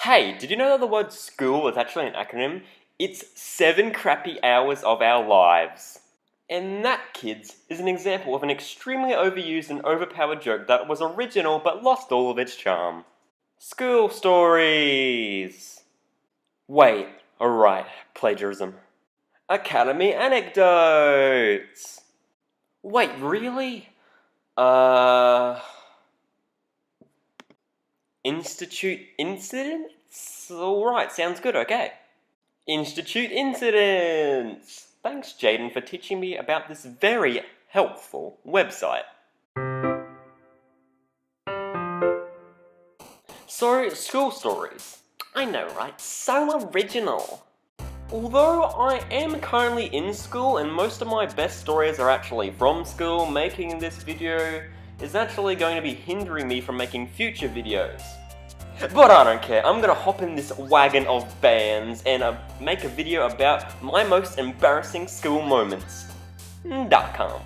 Hey, did you know that the word school is actually an acronym? It's 7 crappy hours of our lives. And that, kids, is an example of an extremely overused and overpowered joke that was original but lost all of its charm. School stories! Wait, alright, plagiarism. Academy anecdotes! Wait, really? Institute incidents? Alright, sounds good, okay. Institute incidents! Thanks, Jaden, for teaching me about this very helpful website. So, school stories. I know, right? So original. Although I am currently in school and most of my best stories are actually from school, making this video is actually going to be hindering me from making future videos. But I don't care, I'm gonna hop in this wagon of bands and make a video about my most embarrassing school moments. .com.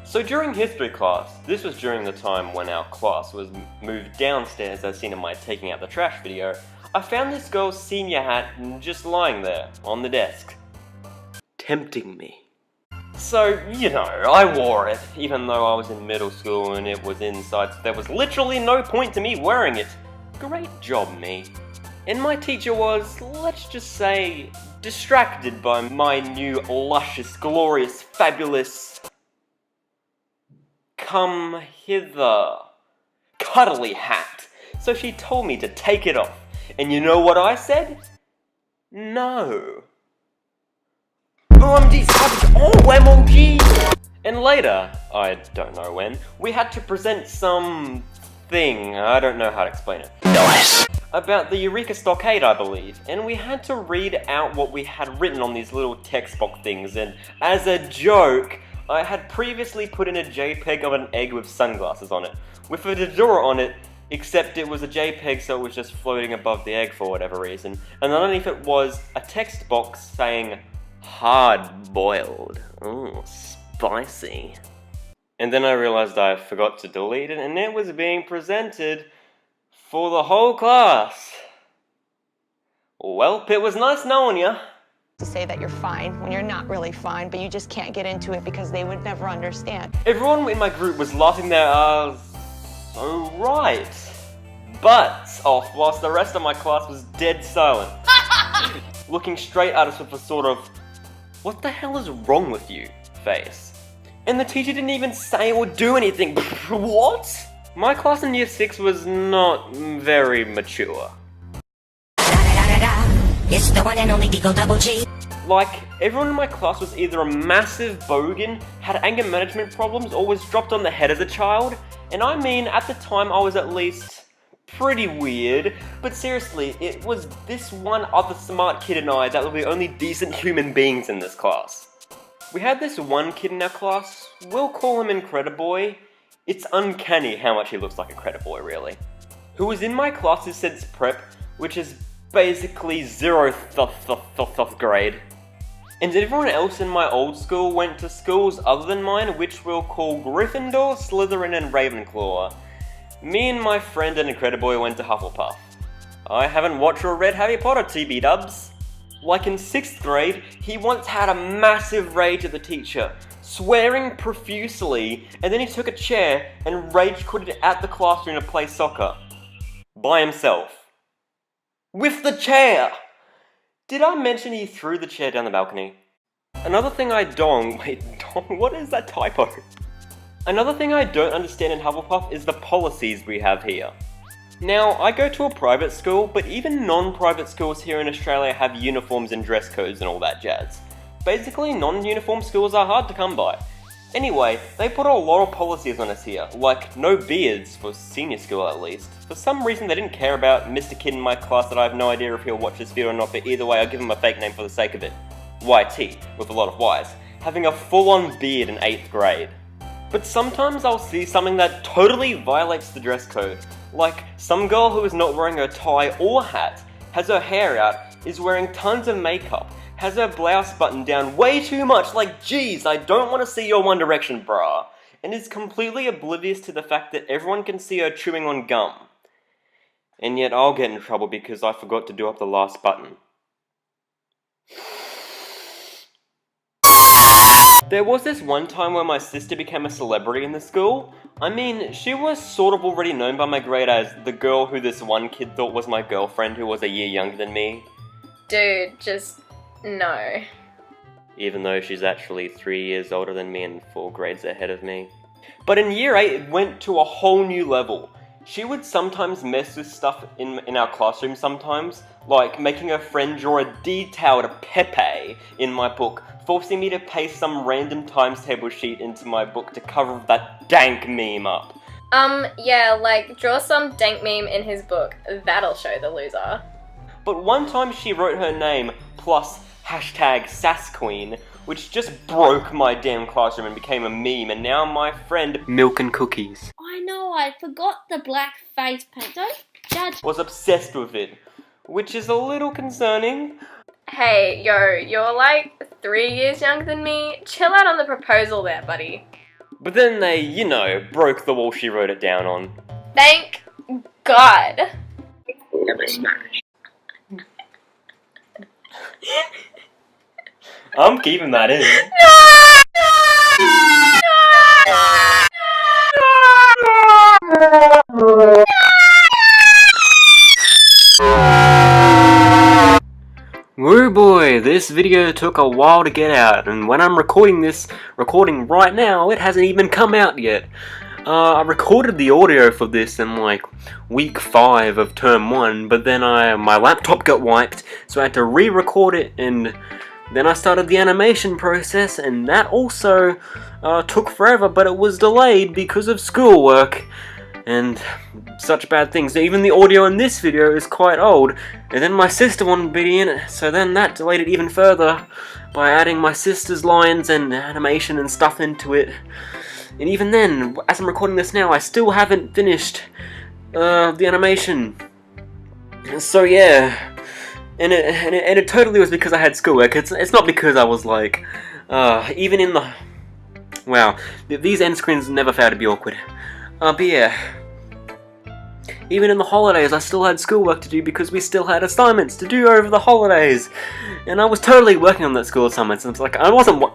So during history class, this was during the time when our class was moved downstairs as seen in my taking out the trash video, I found this girl's senior hat just lying there on the desk, tempting me. So, you know, I wore it, even though I was in middle school and it was inside, so there was literally no point to me wearing it. Great job, me. And my teacher was, let's just say, distracted by my new luscious, glorious, fabulous, come hither, cuddly hat. So she told me to take it off. And you know what I said? No. OMG savage, oh MOG! And later, I don't know when, we had to present some thing, I don't know how to explain it. Nice. About the Eureka Stockade, I believe, and we had to read out what we had written on these little text box things, and as a joke, I had previously put in a JPEG of an egg with sunglasses on it, with a Dodora on it, except it was a JPEG so it was just floating above the egg for whatever reason, and underneath it was a text box saying, hard-boiled. Ooh, spicy. And then I realized I forgot to delete it, and it was being presented for the whole class. Welp, it was nice knowing ya. To say that you're fine when you're not really fine, but you just can't get into it because they would never understand. Everyone in my group was laughing their asses so right. Butts off whilst the rest of my class was dead silent. Looking straight at us with a sort of, what the hell is wrong with you face. And the teacher didn't even say or do anything. What? My class in year 6 was not very mature. It's the one and only Deagle Double G. Like, everyone in my class was either a massive bogan, had anger management problems, or was dropped on the head as a child. And I mean, at the time I was at least pretty weird, but seriously, it was this one other smart kid and I that were the only decent human beings in this class. We had this one kid in our class, we'll call him Incrediboy. It's uncanny how much he looks like Incrediboy, really. Who was in my class since prep, which is basically 0th grade. And everyone else in my old school went to schools other than mine, which we'll call Gryffindor, Slytherin, and Ravenclaw. Me and my friend and Incrediboy went to Hufflepuff. I haven't watched or read Harry Potter, TB dubs. Like in 6th grade, he once had a massive rage at the teacher, swearing profusely, and then he took a chair and rage quitted it at the classroom to play soccer. By himself. With the chair! Did I mention he threw the chair down the balcony? Another thing I what is that typo? Another thing I don't understand in Hufflepuff is the policies we have here. Now, I go to a private school, but even non-private schools here in Australia have uniforms and dress codes and all that jazz. Basically, non-uniform schools are hard to come by. Anyway, they put a lot of policies on us here, like no beards, for senior school at least. For some reason they didn't care about Mr. Kid in my class that I have no idea if he'll watch this video or not, but either way I'll give him a fake name for the sake of it. YT, with a lot of Ys, having a full-on beard in 8th grade. But sometimes I'll see something that totally violates the dress code. Like, some girl who is not wearing a tie or hat, has her hair out, is wearing tons of makeup, has her blouse buttoned down way too much, like geez, I don't want to see your One Direction bra, and is completely oblivious to the fact that everyone can see her chewing on gum. And yet I'll get in trouble because I forgot to do up the last button. There was this one time where my sister became a celebrity in the school. I mean, she was sort of already known by my grade as the girl who this one kid thought was my girlfriend who was a year younger than me. Dude, just no. Even though she's actually 3 years older than me and 4 grades ahead of me. But in year 8, it went to a whole new level. She would sometimes mess with stuff in our classroom sometimes, like making her friend draw a detailed Pepe in my book, forcing me to paste some random times table sheet into my book to cover that dank meme up. Yeah, like, draw some dank meme in his book. That'll show the loser. But one time she wrote her name plus #SassQueen, which just broke my damn classroom and became a meme, and now my friend Milk and Cookies I know, I forgot the black face paint. Don't judge. was obsessed with it, which is a little concerning. Hey, yo, you're like 3 years younger than me. Chill out on the proposal there, buddy. But then they, you know, broke the wall she wrote it down on. Thank God. I'm keeping that in. Woo boy, this video took a while to get out, and when I'm recording right now, it hasn't even come out yet. I recorded the audio for this in like week 5 of term 1, but then my laptop got wiped, so I had to re-record it, and then I started the animation process, and that also took forever, but it was delayed because of schoolwork and such bad things. Even the audio in this video is quite old, and then my sister wanted to be in it, so then that delayed it even further by adding my sister's lines and animation and stuff into it. And even then, as I'm recording this now, I still haven't finished the animation. So yeah, and it totally was because I had schoolwork. It's not because I was like, even in the, wow, these end screens never fail to be awkward. But yeah, even in the holidays I still had schoolwork to do because we still had assignments to do over the holidays. And I was totally working on that school assignments, and it's like,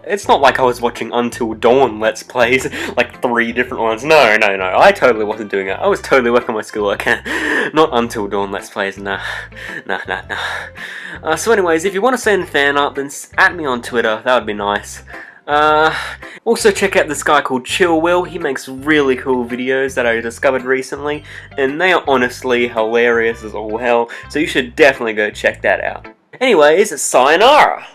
it's not like I was watching Until Dawn Let's Plays, like 3 different ones. No, I totally wasn't doing it. I was totally working on my schoolwork, not Until Dawn Let's Plays, nah. So anyways, if you want to send fan art, then at me on Twitter, that would be nice. Also check out this guy called Chill Will. He makes really cool videos that I discovered recently, and they are honestly hilarious as all hell, so you should definitely go check that out. Anyways, sayonara!